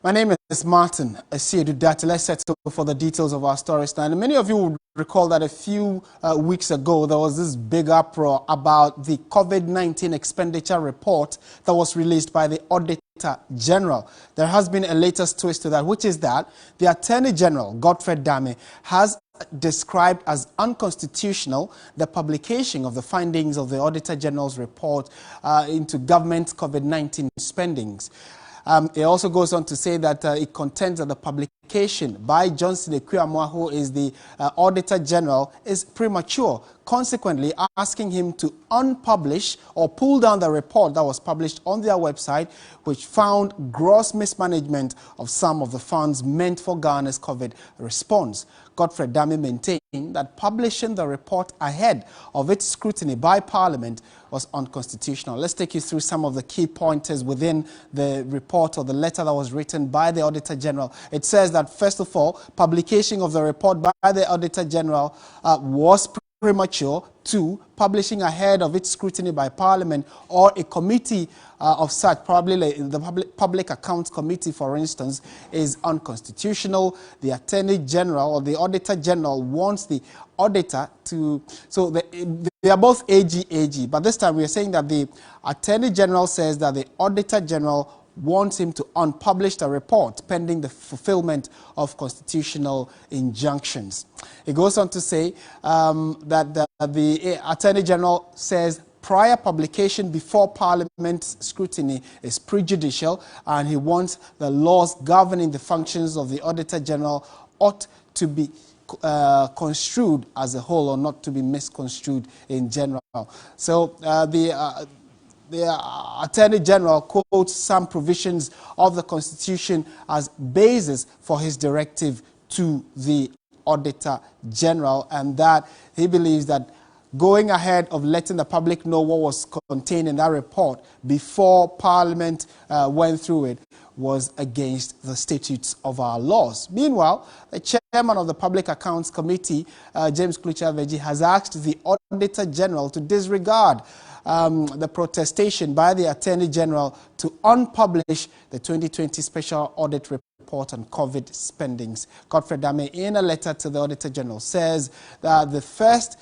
My name is Martin Asiedu-Dati. Let's settle for the details of our stories now. And many of you will recall that a few weeks ago, there was this big uproar about the COVID-19 expenditure report that was released by the Auditor-General. There has been a latest twist to that, which is that the Attorney-General, Godfred Dame, has described as unconstitutional the publication of the findings of the Auditor-General's report into government COVID-19 spendings. It also goes on to say that it contends that the publication by Johnson Ekuamwa, who is the Auditor-General, is premature, consequently asking him to unpublish or pull down the report that was published on their website, which found gross mismanagement of some of the funds meant for Ghana's COVID response. Godfred Dame maintained that publishing the report ahead of its scrutiny by Parliament was unconstitutional. Let's take you through some of the key pointers within the report or the letter that was written by the Auditor-General. It says that, first of all, publication of the report by the Auditor-General was premature. 2, publishing ahead of its scrutiny by Parliament or a committee of such, probably the Public Accounts Committee, for instance, is unconstitutional. The Attorney General or the Auditor General wants the auditor to, so they are both AG, but this time we are saying that the Attorney General says that the Auditor General wants him to unpublish the report pending the fulfillment of constitutional injunctions. It goes on to say that the Attorney General says prior publication before Parliament's scrutiny is prejudicial, and he wants the laws governing the functions of the Auditor General ought to be construed as a whole, or not to be misconstrued in general. So the Attorney General quotes some provisions of the Constitution as basis for his directive to the Auditor General, and that he believes that going ahead of letting the public know what was contained in that report before Parliament went through it was against the statutes of our laws. Meanwhile, the chairman of the Public Accounts Committee, James Klucha-Veggie, has asked the Auditor General to disregard the protestation by the Attorney General to unpublish the 2020 Special Audit Report on COVID spendings. Godfred Dame, in a letter to the Auditor General, says that the first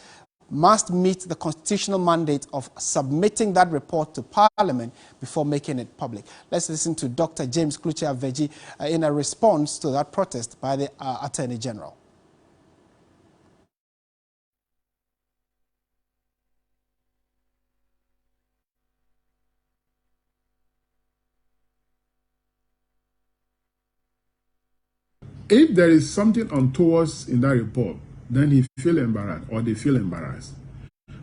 must meet the constitutional mandate of submitting that report to Parliament before making it public. Let's listen to Dr. James Klucha-Veggie in a response to that protest by the Attorney General. If there is something untoward in that report, then he feel embarrassed, or they feel embarrassed.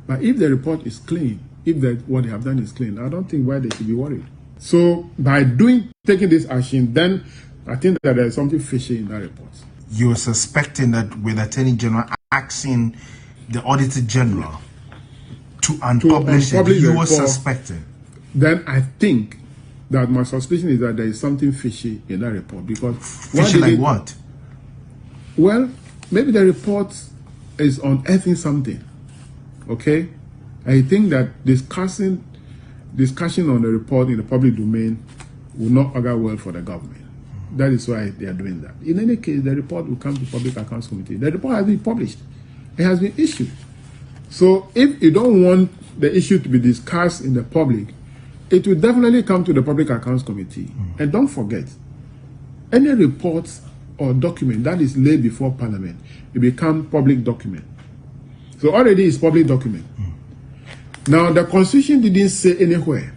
But if the report is clean, if what they have done is clean, I don't think why they should be worried. So by taking this action, then I think that there is something fishy in that report. You're suspecting that with Attorney General asking the Auditor General to unpublish it, you were suspecting. Then I think that my suspicion is that there is something fishy in that report, because fishy like what? Well, maybe the report is unearthing something. Okay, I think that discussion on the report in the public domain will not augur well for the government. That is why they are doing that. In any case, the report will come to Public Accounts Committee. The report has been published. It has been issued. So if you don't want the issue to be discussed in the public, it will definitely come to the Public Accounts Committee. And don't forget, any report or document that is laid before Parliament, it becomes public document. So already it's public document. Now, the Constitution didn't say anywhere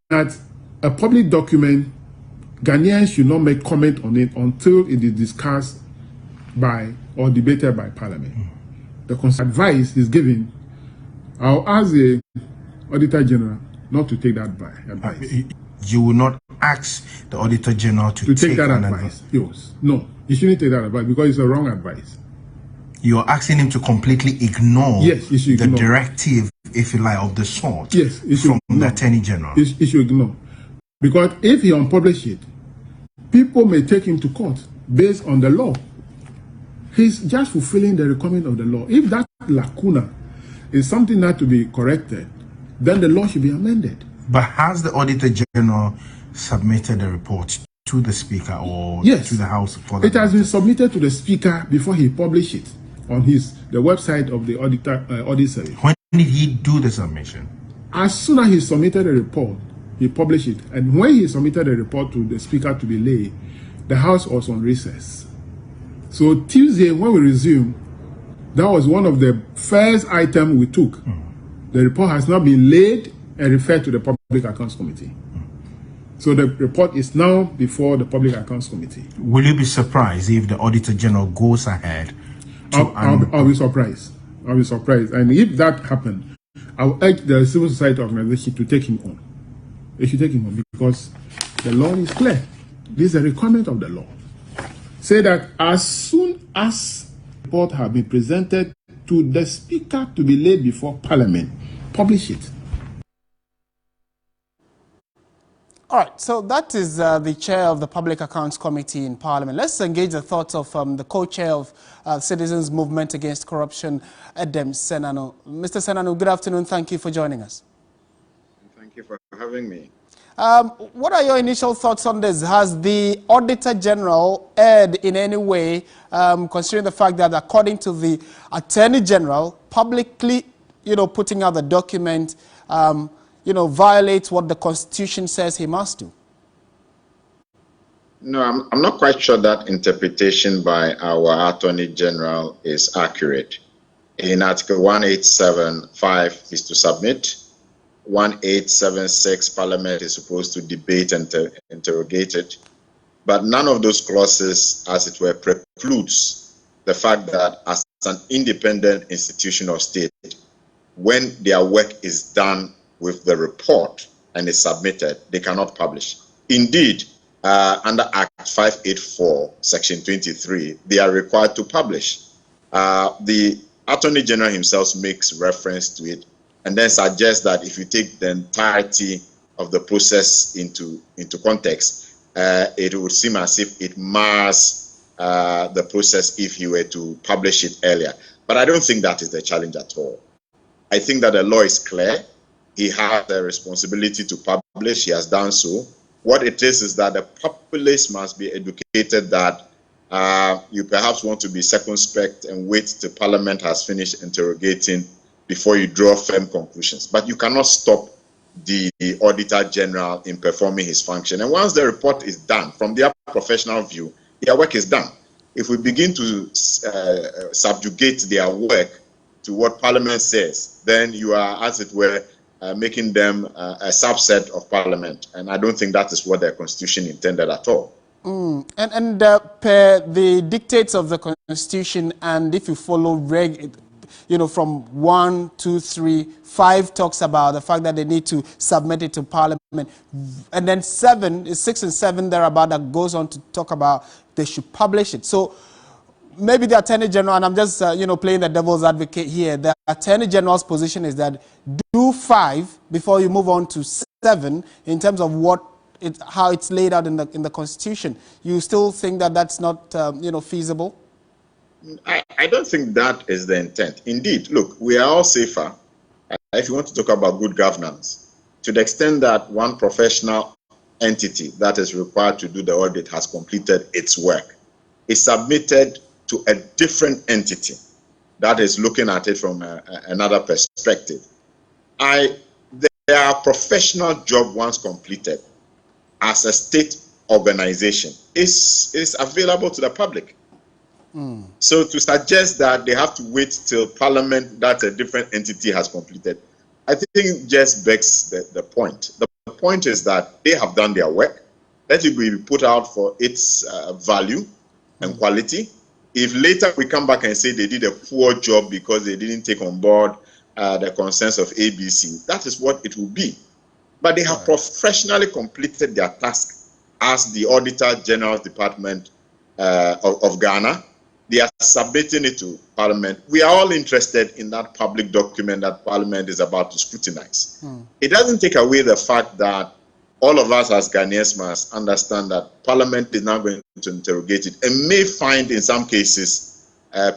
that a public document, Ghanaians should not make comment on it until it is discussed by or debated by Parliament. The advice is given. I'll ask the Auditor General not to take that advice. You will not ask the Auditor General to take that advice? Yes. No, you shouldn't take that advice because it's a wrong advice. You're asking him to completely ignore the directive, if you like, of the sort from the Attorney General. He should ignore. Because if he unpublishes it, people may take him to court based on the law. He's just fulfilling the requirement of the law. If that lacuna is something not to be corrected, then the law should be amended. But has the Auditor General submitted a report to the Speaker or yes, to the House? It has been submitted to the Speaker before he published it on the website of the audit service. When did he do the submission? As soon as he submitted a report, he published it. And when he submitted a report to the Speaker to be laid, the House was on recess. So Tuesday, when we resumed, that was one of the first items we took. The report has now been laid and referred to the Public Accounts Committee. So the report is now before the Public Accounts Committee. Will you be surprised if the Auditor-General goes ahead? I'll be surprised. I'll be surprised. And if that happened, I'll urge the civil society organization to take him on. They should take him on because the law is clear. This is a requirement of the law. Say that as soon as the report has been presented to the Speaker to be laid before Parliament, publish it. All right, so that is the chair of the Public Accounts Committee in Parliament. Let's engage the thoughts of the co-chair of Citizens Movement Against Corruption, Edem Senano. Mr. Senano, good afternoon. Thank you for joining us. Thank you for having me. What are your initial thoughts on this? Has the Auditor-General erred in any way, considering the fact that according to the Attorney-General, publicly, putting out the document, violates what the Constitution says he must do? No, I'm not quite sure that interpretation by our Attorney General is accurate. In Article 1875 is to submit. 1876, Parliament is supposed to debate and interrogate it. But none of those clauses, as it were, precludes the fact that as an independent institution or state, when their work is done with the report and is submitted, they cannot publish. Indeed, under Act 584, Section 23, they are required to publish. The Attorney General himself makes reference to it and then suggests that if you take the entirety of the process into context, it would seem as if it mars the process if you were to publish it earlier. But I don't think that is the challenge at all. I think that the law is clear. He has the responsibility to publish. He has done so. What it is that the populace must be educated that you perhaps want to be circumspect and wait till Parliament has finished interrogating before you draw firm conclusions. But you cannot stop the Auditor-General in performing his function. And once the report is done, from their professional view, their work is done. If we begin to subjugate their work to what Parliament says, then you are, as it were, making them a subset of Parliament. And I don't think that is what the Constitution intended at all. And per the dictates of the Constitution, and if you follow from 1, 2, 3, 5 talks about the fact that they need to submit it to Parliament. And then 6 and 7 thereabout that goes on to talk about they should publish it. So maybe the Attorney General, and I'm just playing the devil's advocate here, the Attorney General's position is that do 5 before you move on to 7 in terms of how it's laid out in the Constitution. You still think that that's not feasible? I don't think that is the intent. Indeed, look, we are all safer if you want to talk about good governance, to the extent that one professional entity that is required to do the audit has completed its work. It's submitted to a different entity that is looking at it from another perspective. Their professional job once completed as a state organization is available to the public. So to suggest that they have to wait till Parliament, that a different entity has completed, I think just begs the point. The point is that they have done their work. Let it be put out for its value and quality. If later we come back and say they did a poor job because they didn't take on board the concerns of ABC, that is what it will be. But they have professionally completed their task as the Auditor-General Department of Ghana. They are submitting it to Parliament. We are all interested in that public document that Parliament is about to scrutinize. It doesn't take away the fact that all of us as Ghanaians must understand that Parliament is now going to interrogate it and may find in some cases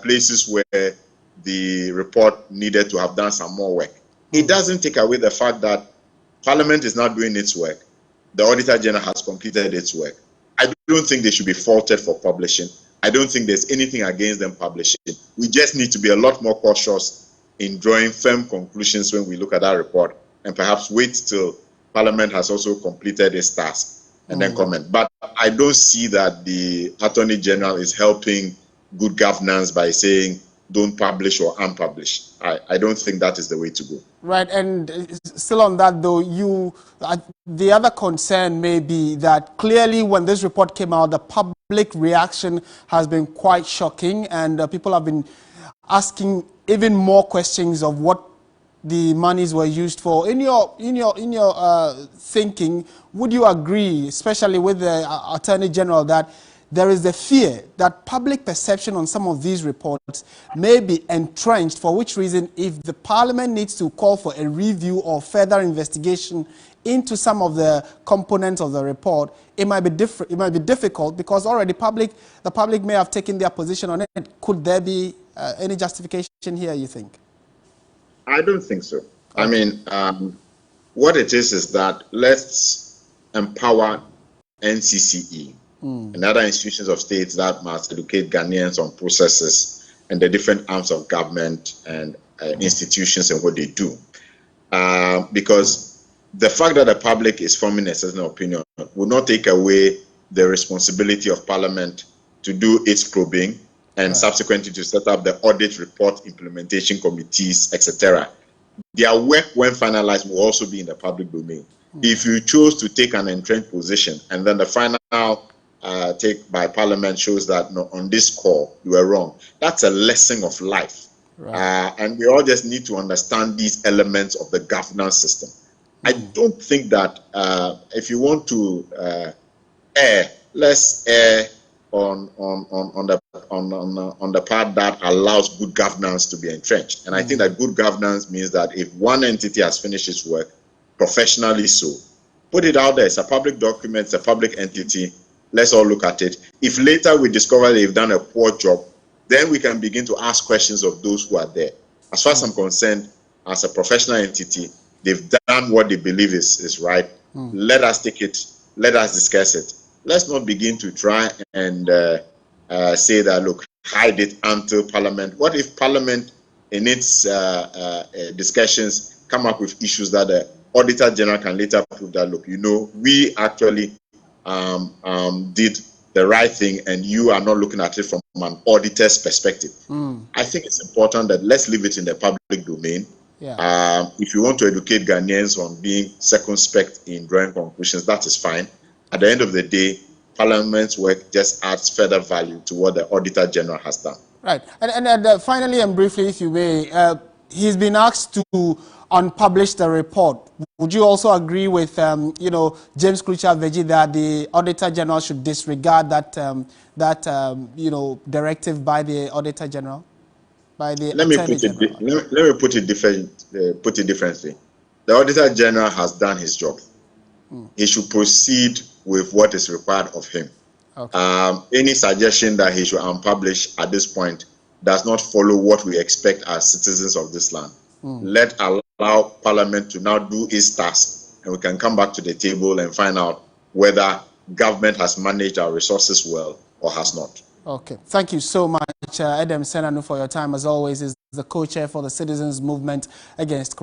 places where the report needed to have done some more work. It doesn't take away the fact that Parliament is not doing its work. The Auditor-General has completed its work. I don't think they should be faulted for publishing. I don't think there's anything against them publishing. We just need to be a lot more cautious in drawing firm conclusions when we look at that report, and perhaps wait till Parliament has also completed its task and then comment. But I don't see that the Attorney General is helping good governance by saying don't publish or unpublish. I don't think that is the way to go. Right, and still on that though, the other concern may be that clearly when this report came out, the public reaction has been quite shocking, and people have been asking even more questions of what the monies were used for. In your thinking, would you agree, especially with the Attorney General, that there is the fear that public perception on some of these reports may be entrenched, for which reason if the Parliament needs to call for a review or further investigation into some of the components of the report, it might be difficult because already the public may have taken their position on it. Could there be any justification here, you think? I don't think so. Okay. I mean, what it is that let's empower NCCE and other institutions of states that must educate Ghanaians on processes and the different arms of government and institutions and what they do. Because the fact that the public is forming a certain opinion will not take away the responsibility of Parliament to do its probing and subsequently to set up the audit report implementation committees, etc. Their work, when finalized, will also be in the public domain. If you chose to take an entrenched position and then the final take by Parliament shows that no, on this call you were wrong, that's a lesson of life. Right. And we all just need to understand these elements of the governance system. I don't think that if you want to err, let's err on the part that allows good governance to be entrenched. And I think that good governance means that if one entity has finished its work professionally, so put it out there. It's a public document, it's a public entity. Let's all look at it. If later we discover they've done a poor job, then we can begin to ask questions of those who are there. As far as I'm concerned, as a professional entity, they've done what they believe is right. Let us take it. Let us discuss it. Let's not begin to try and say that, look, hide it until Parliament. What if Parliament, in its discussions, come up with issues that the Auditor-General can later prove that, look, you know, we actually did the right thing and you are not looking at it from an auditor's perspective. I think it's important that let's leave it in the public domain. Yeah. If you want to educate Ghanaians on being circumspect in drawing conclusions, that is fine. At the end of the day, Parliament's work just adds further value to what the Auditor-General has done. Right. And finally and briefly, if you may, he's been asked to unpublish the report. Would you also agree with, James Klucha-Veggie that the Auditor-General should disregard that, directive by the Auditor-General? By the Let me put it differently. The Auditor-General has done his job. He should proceed with what is required of him. Okay. Any suggestion that he should unpublish at this point does not follow what we expect as citizens of this land. Let allow Parliament to now do its task, and we can come back to the table and find out whether government has managed our resources well or has not. Okay. Thank you so much, Edem Senanu, for your time. As always, is the co-chair for the Citizens Movement Against Corruption.